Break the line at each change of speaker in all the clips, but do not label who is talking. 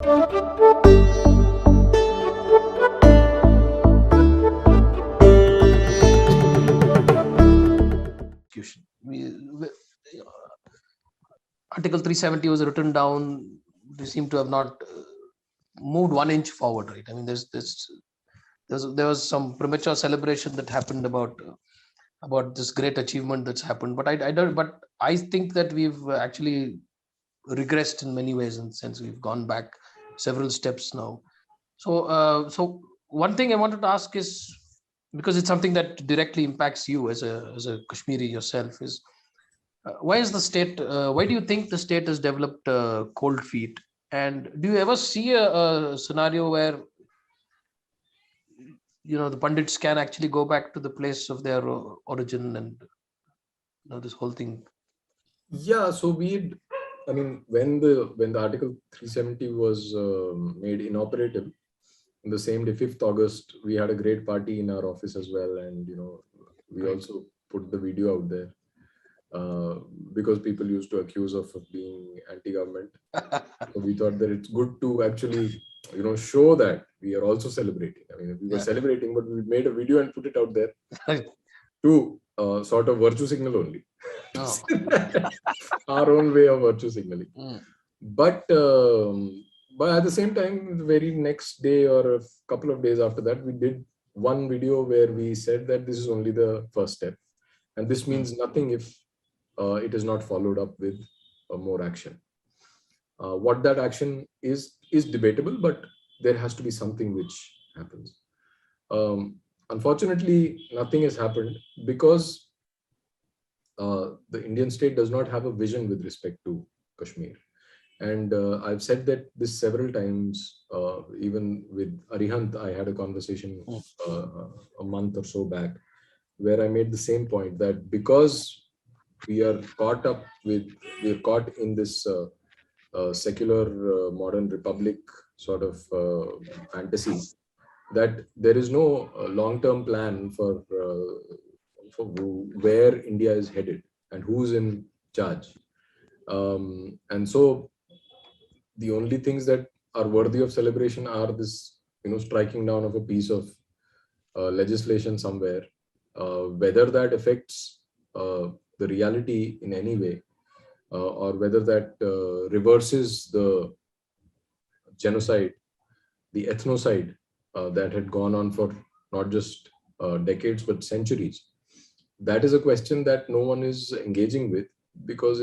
Article 370 was written down. They seem to have not moved 1 inch forward, right? I mean, there was some premature celebration that happened about this great achievement that's happened, but I don't. But I think that we've actually regressed in many ways, and since we've gone back several steps now. So one thing I wanted to ask is, because it's something that directly impacts you as a Kashmiri yourself, is why is the state? Why do you think the state has developed cold feet? And do you ever see a scenario where the pundits can actually go back to the place of their origin, and this whole thing?
Yeah, so I mean, when the Article 370 was made inoperative, on the same day, 5th August, we had a great party in our office as well, and we
Right.
also put the video out there because people used to accuse of being anti-government. So we thought that it's good to actually show that we are also celebrating. I mean, we were
Yeah.
celebrating, but we made a video and put it out there
Right.
to sort of virtue signal only.
Oh.
Our own way of virtue signaling.
Mm.
But at the same time, the very next day or a couple of days after that, we did one video where we said that this is only the first step, and this means nothing if it is not followed up with more action. What that action is debatable, but there has to be something which happens. Unfortunately, nothing has happened because the Indian state does not have a vision with respect to Kashmir. And I've said that this several times, even with Arihant, I had a conversation a month or so back, where I made the same point that because we are caught in this secular modern republic sort of fantasy, that there is no long-term plan for where India is headed and who's in charge. And so the only things that are worthy of celebration are this, striking down of a piece of legislation somewhere. Whether that affects the reality in any way, or whether that reverses the genocide, the ethnocide that had gone on for not just decades but centuries. That is a question that no one is engaging with because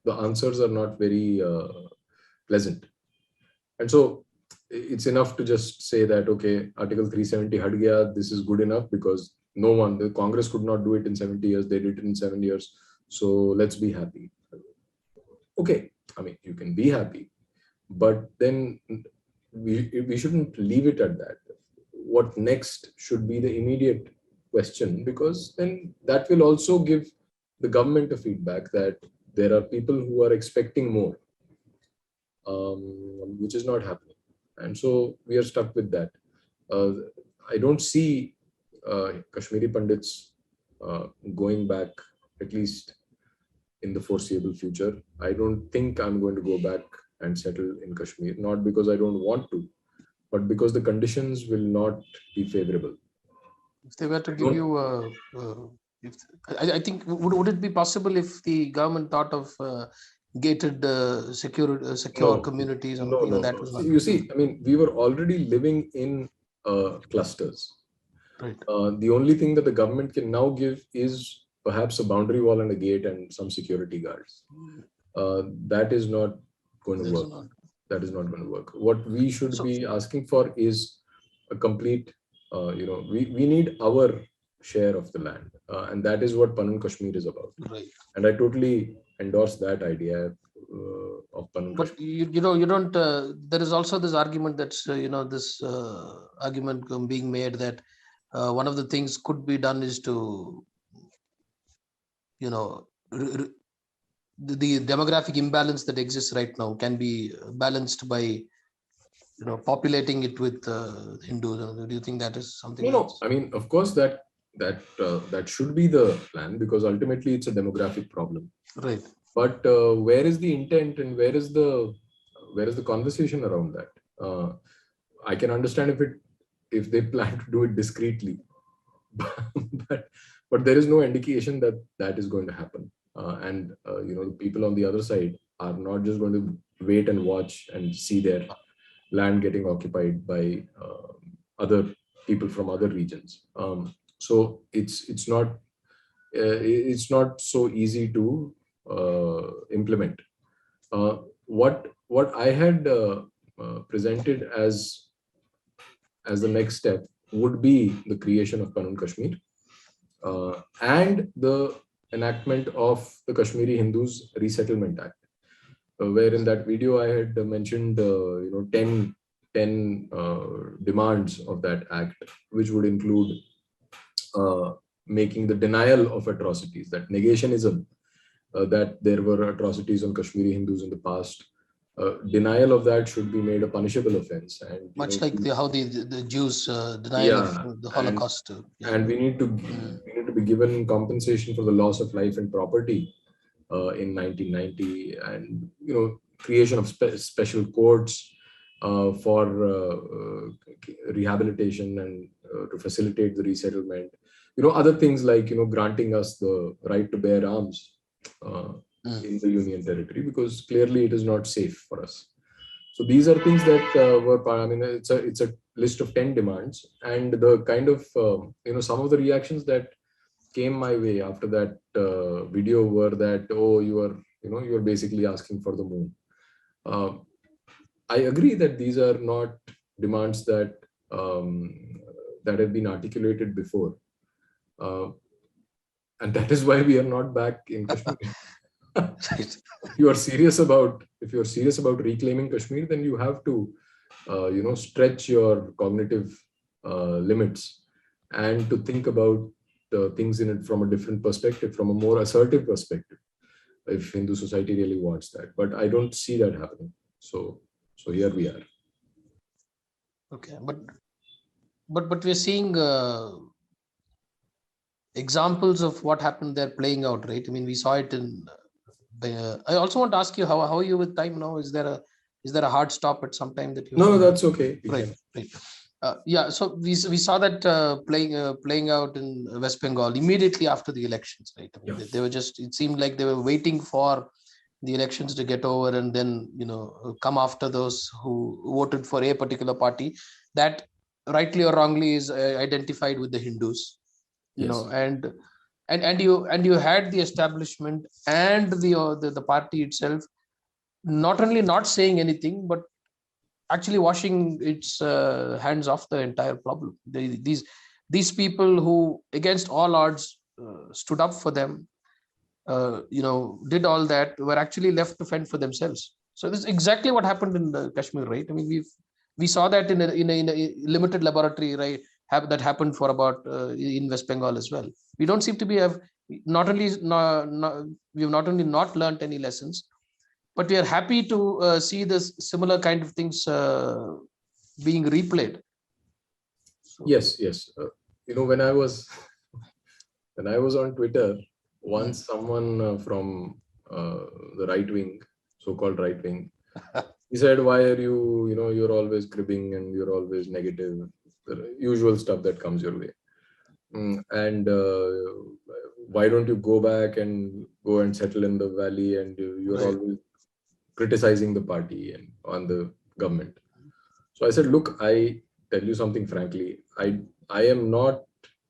the answers are not very pleasant. And so it's enough to just say that, okay, Article 370 had gaya, this is good enough because the Congress could not do it in 70 years, they did it in 7 years. So let's be happy. Okay, I mean, you can be happy, but then we shouldn't leave it at that. What next should be the immediate question, because then that will also give the government a feedback that there are people who are expecting more, which is not happening. And so we are stuck with that. I don't see Kashmiri Pandits going back, at least in the foreseeable future. I don't think I'm going to go back and settle in Kashmir, not because I don't want to, but because the conditions will not be favorable.
If they were to give you if I think would it be possible if the government thought of gated secure communities, and even that was not
You see, I mean, we were already living in clusters.
right.
The only thing that the government can now give is perhaps a boundary wall and a gate and some security guards. That is not going to work. That is not going to work. What we should be asking for is a complete, we need our share of the land. And that is what Panun Kashmir is about.
Right.
And I totally endorse that idea of Panun
But
Kashmir.
you don't, there is also this argument that's, this argument being made that one of the things could be done is to, the demographic imbalance that exists right now can be balanced by populating it with Hindus. Do you think that is something?
No. I mean, of course, that should be the plan, because ultimately it's a demographic problem.
Right.
But where is the intent and where is the where is the conversation around that? I can understand if they plan to do it discreetly, but there is no indication that that is going to happen. And the people on the other side are not just going to wait and watch and see their land getting occupied by other people from other regions. So it's not so easy to implement. What I had presented as the next step would be the creation of Kanun Kashmir and the enactment of the Kashmiri Hindus Resettlement Act, where in that video I had mentioned 10 demands of that act, which would include making the denial of atrocities, that negationism, that there were atrocities on Kashmiri Hindus in the past. Denial of that should be made a punishable offense, and
much like how the Jews denial of the Holocaust.
And we need to be given compensation for the loss of life and property in 1990, and creation of special courts for rehabilitation and to facilitate the resettlement. Other things like granting us the right to bear arms in the Union territory, because clearly it is not safe for us. So these are things that were, it's a list of 10 demands, and the kind of some of the reactions that came my way after that video were that, oh, you're basically asking for the moon. I agree that these are not demands that that have been articulated before, and that is why we are not back in Kashmir. If you are serious about reclaiming Kashmir, then you have to stretch your cognitive limits and to think about things in it from a different perspective, from a more assertive perspective, if Hindu society really wants that. But I don't see that happening. So here we are.
Okay, but we're seeing examples of what happened there playing out, right? I mean, we saw it in. I also want to ask you, how are you with time now? Is there a hard stop at some time that you?
No, that's okay.
Right. Yeah. So we saw that playing out in West Bengal immediately after the elections, right? I mean, they were just. It seemed like they were waiting for the elections to get over and then come after those who voted for a particular party that, rightly or wrongly, is identified with the Hindus. And you had the establishment and the party itself not only not saying anything, but actually washing its hands off the entire problem. These people who, against all odds, stood up for them, did all that, were actually left to fend for themselves. So this is exactly what happened in Kashmir, right? I mean, we saw that in a limited laboratory, right? That happened for about in West Bengal as well. We don't seem to be we've not only not learned any lessons, but we are happy to see this similar kind of things being replayed.
So, yes. When I was on Twitter, once someone from the right wing, so-called right wing, he said, "Why are you? You're always cribbing and you're always negative." The usual stuff that comes your way, and why don't you go back and go and settle in the valley, and you're always criticizing the party and on the government. So I said, look, I tell you something frankly, I am not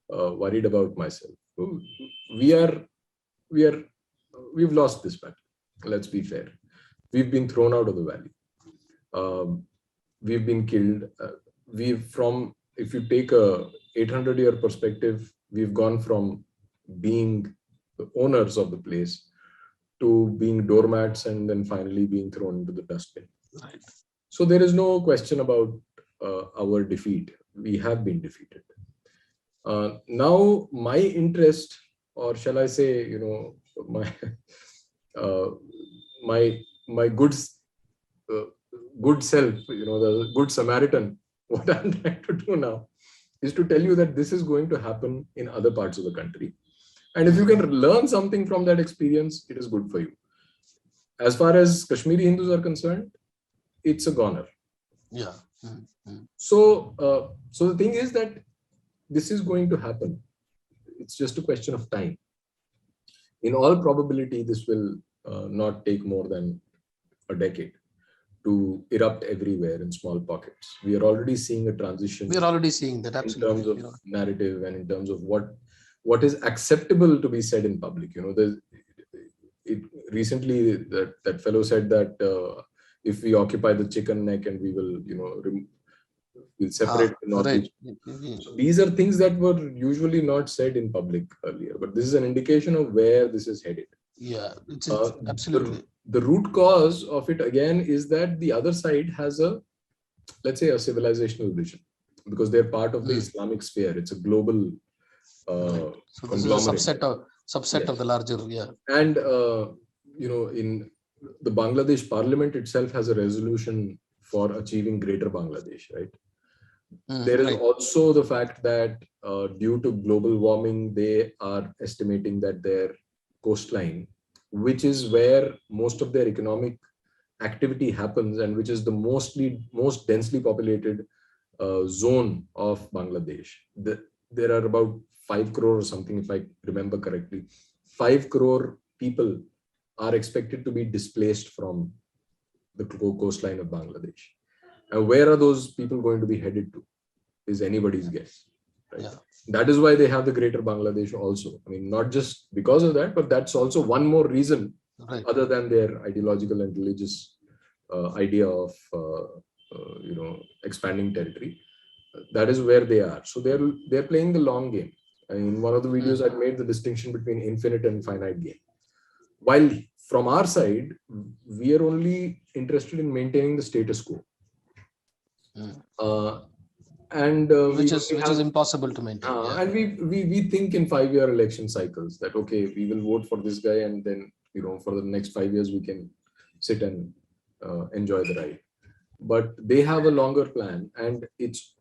worried about myself. We've lost this battle. Let's be fair. We've been thrown out of the valley. We've been killed. If you take a 800-year perspective, we've gone from being the owners of the place to being doormats and then finally being thrown into the dustbin. Right. So there is no question about our defeat. We have been defeated. Now my interest, or shall I say, my good self, the good Samaritan, what I'm trying to do now is to tell you that this is going to happen in other parts of the country. And if you can learn something from that experience, it is good for you. As far as Kashmiri Hindus are concerned, it's a goner.
Yeah. Mm-hmm.
So the thing is that this is going to happen. It's just a question of time. In all probability, this will not take more than a decade to erupt everywhere in small pockets. We are already seeing a transition.
We are already seeing that, absolutely.
In terms of narrative and in terms of what is acceptable to be said in public. Recently that fellow said that if we occupy the chicken neck and we will, we'll separate the Northeast.
Right.
So these are things that were usually not said in public earlier, but this is an indication of where this is headed.
Yeah, it's absolutely.
The root cause of it again is that the other side has let's say, a civilizational vision, because they're part of the Islamic sphere. It's a global
Right. So this is a subset of the larger,
And in the Bangladesh parliament itself has a resolution for achieving greater Bangladesh, right? There is also the fact that due to global warming, they are estimating that their coastline, which is where most of their economic activity happens and which is the most densely populated zone of Bangladesh. There are about 5 crore or something, if I remember correctly. 5 crore people are expected to be displaced from the coastline of Bangladesh. And where are those people going to be headed to is anybody's guess. Right? Yeah. That is why they have the greater Bangladesh also. I mean, not just because of that, but that's also one more reason, other than their ideological and religious idea of expanding territory. That is where they are. So they're playing the long game. In one of the videos, I made the distinction between infinite and finite game. While from our side, we are only interested in maintaining the status quo.
Which is impossible to maintain.
And we think in 5-year election cycles that, okay, we will vote for this guy and then, for the next 5 years, we can sit and enjoy the ride. But they have a longer plan, and it's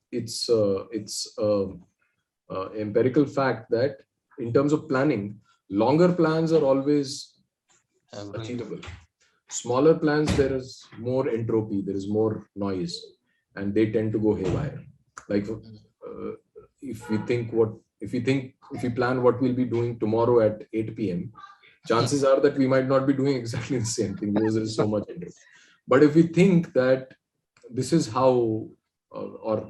empirical fact that in terms of planning, longer plans are always achievable. Smaller plans, there is more entropy, there is more noise, and they tend to go haywire. Like if we plan what we'll be doing tomorrow at 8 p.m., chances are that we might not be doing exactly the same thing because there is so much entropy. But if we think that this is how, or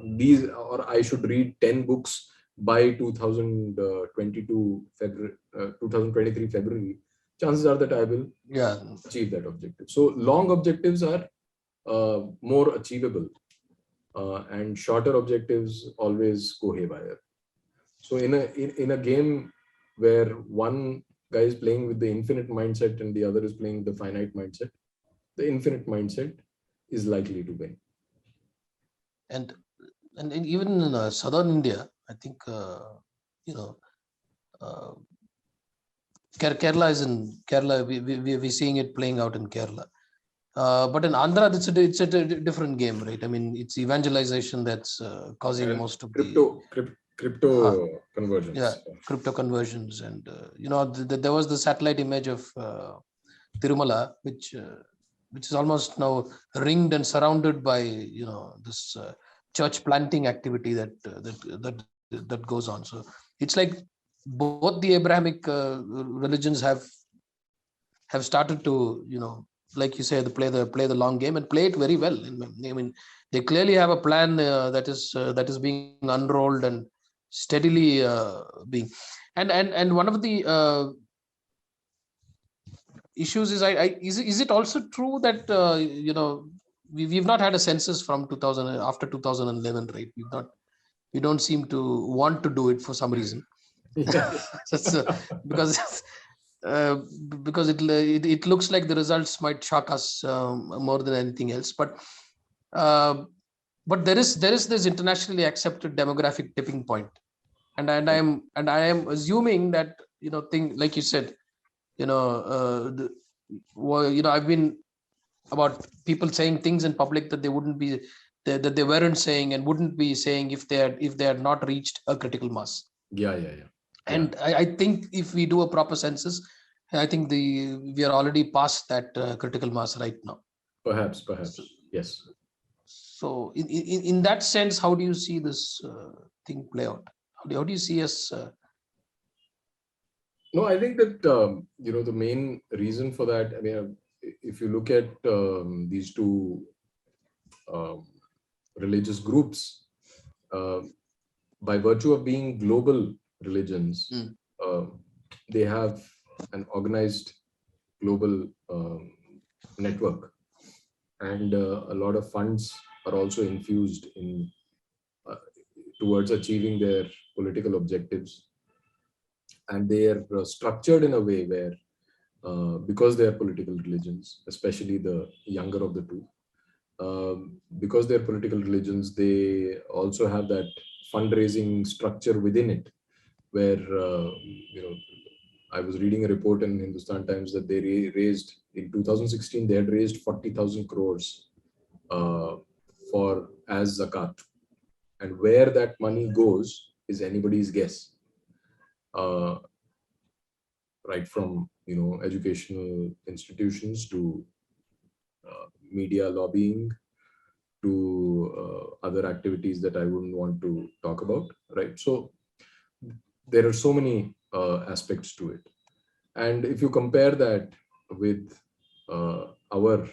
I should read 10 books by 2023 February, chances are that I will achieve that objective. So long objectives are more achievable, and shorter objectives always go haywire. So in a game where one guy is playing with the infinite mindset and the other is playing the finite mindset, the infinite mindset is likely to win.
And even in southern India, I think Kerala is in Kerala. We're seeing it playing out in Kerala. But in Andhra, it's a different game, right? I mean, it's evangelization that's causing most of
crypto conversions.
Yeah, crypto conversions, and there was the satellite image of Tirumala, which is almost now ringed and surrounded by this church planting activity that goes on. So it's like both the Abrahamic religions have started to like you say, play the long game and play it very well. I mean, they clearly have a plan that is being unrolled and steadily being. And one of the issues is, is it also true that we've not had a census from 2000 after 2011, right? We don't seem to want to do it for some reason. Because it looks like the results might shock us more than anything else, but there is this internationally accepted demographic tipping point, and I am assuming that thing like you said, I've been about people saying things in public that they weren't saying and wouldn't be saying if they had not reached a critical mass.
Yeah.
And I think if we do a proper census, I think we are already past that critical mass right now.
Perhaps. Yes.
So in that sense, how do you see this thing play out? How do you see us?
No, I think that the main reason for that. I mean, if you look at these two um, religious groups, uh, by virtue of being global religions, uh, they have an organized global network, and a lot of funds are also infused in uh, towards achieving their political objectives, and they are structured in a way where, because they are political religions, especially the younger of the two, because they're political religions, they also have that fundraising structure within it, where you know I was reading a report in Hindustan Times that they raised in 2016. They had raised 40,000 crores uh, for as zakat, and where that money goes is anybody's guess. Uh, right from educational institutions to media lobbying to other activities that I wouldn't want to talk about. Right. So there are so many aspects to it. And if you compare that with our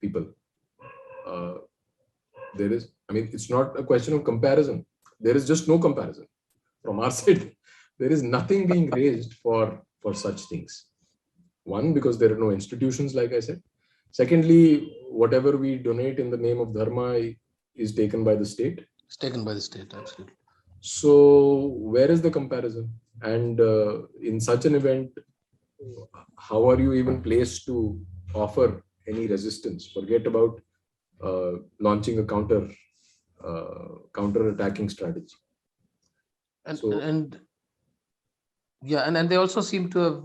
people, uh, there is, I mean, it's not a question of comparison. There is just no comparison from our side. There is nothing being raised for such things. One, because there are no institutions, like I said. Secondly, whatever we donate in the name of dharma is taken by the state.
It's taken by the state, absolutely.
So where is the comparison? And in such an event, how are you even placed to offer any resistance? Forget about launching a counter attacking strategy.
And
So
and yeah, and they also seem to have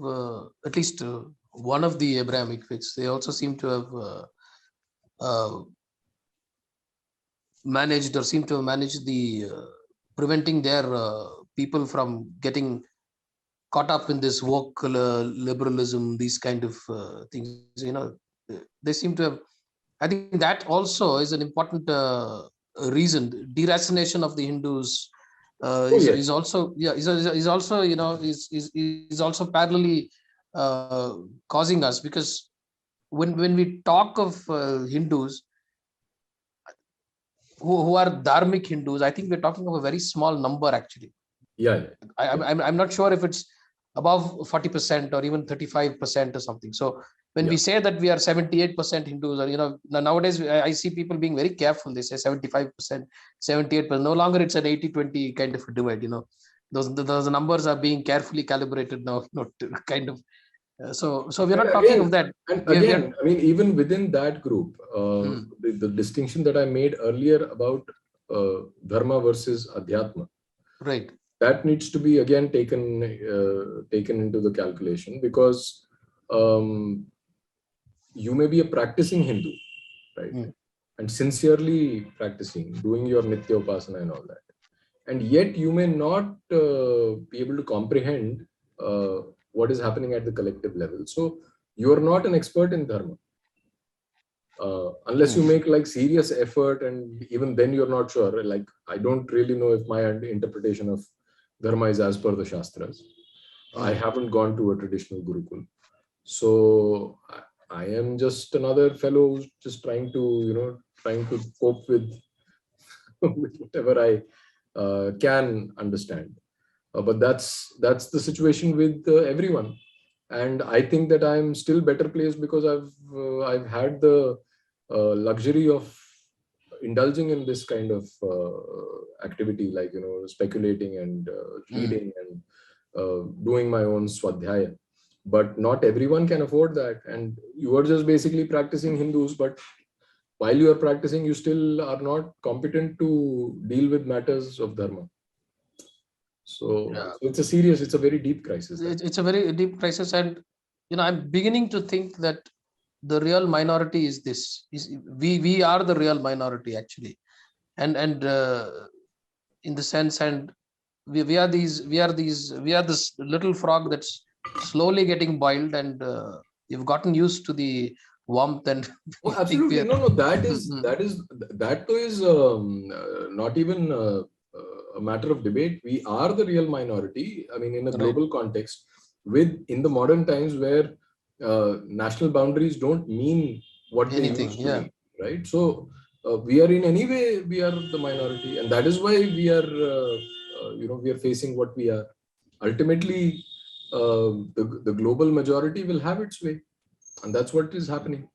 at least one of the Abrahamic faiths. They also seem to have managed or seem to have managed the preventing their people from getting caught up in this woke liberalism, these kind of things. They seem to have. I think that also is an important reason. Deracination of the Hindus
oh
is
yes,
also is also is also parallelly causing us, because when we talk of Hindus who are dharmic Hindus, I think we're talking of a very small number actually.
yeah, yeah, yeah.
I'm not sure if it's above 40% or even 35% or something. So when we
Yeah.
say that we are 78% Hindus, or nowadays I see people being very careful. They say 75%, 78%. No longer it's an 80-20 kind of a divide. Those numbers are being carefully calibrated now. Kind of. So we're
And
not talking of
again,
that.
and
We are
again, I mean, even within that group,
hmm,
the distinction that I made earlier about dharma versus adhyatma,
right.
that needs to be again taken into the calculation, because um, you may be a practicing Hindu, right,
Hmm.
and sincerely practicing, doing your nitya upasana and all that, and yet you may not be able to comprehend uh, what is happening at the collective level. So you are not an expert in dharma unless
Hmm.
you make like serious effort, and even then you're not sure. Like, I don't really know if my interpretation of dharma is as per the shastras. I
Hmm.
haven't gone to a traditional gurukul, so I am just another fellow who's just trying to cope with with whatever I can understand. But that's the situation with everyone, and I think that I'm still better placed because I've had the luxury of indulging in this kind of activity, like speculating and
Hmm.
reading and doing my own swadhyaya. But not everyone can afford that, and you are just basically practicing Hindus, but while you are practicing, you still are not competent to deal with matters of dharma. So,
Yeah.
it's a very deep crisis. That
It's a very deep crisis, and I'm beginning to think that the real minority is this. We are the real minority actually, and in the sense, and we are this little frog that's slowly getting boiled, and we've gotten used to the warmth, and
Oh,
we think
absolutely.
we are.
No, that too is not even a matter of debate. We are the real minority. I mean, in a
Right.
global context, in the modern times where national boundaries don't mean what they
Anything.
used to
Yeah.
mean, right? So we are in any way we are the minority, and that is why we are we are facing what we are. Ultimately, the global majority will have its way, and that's what is happening.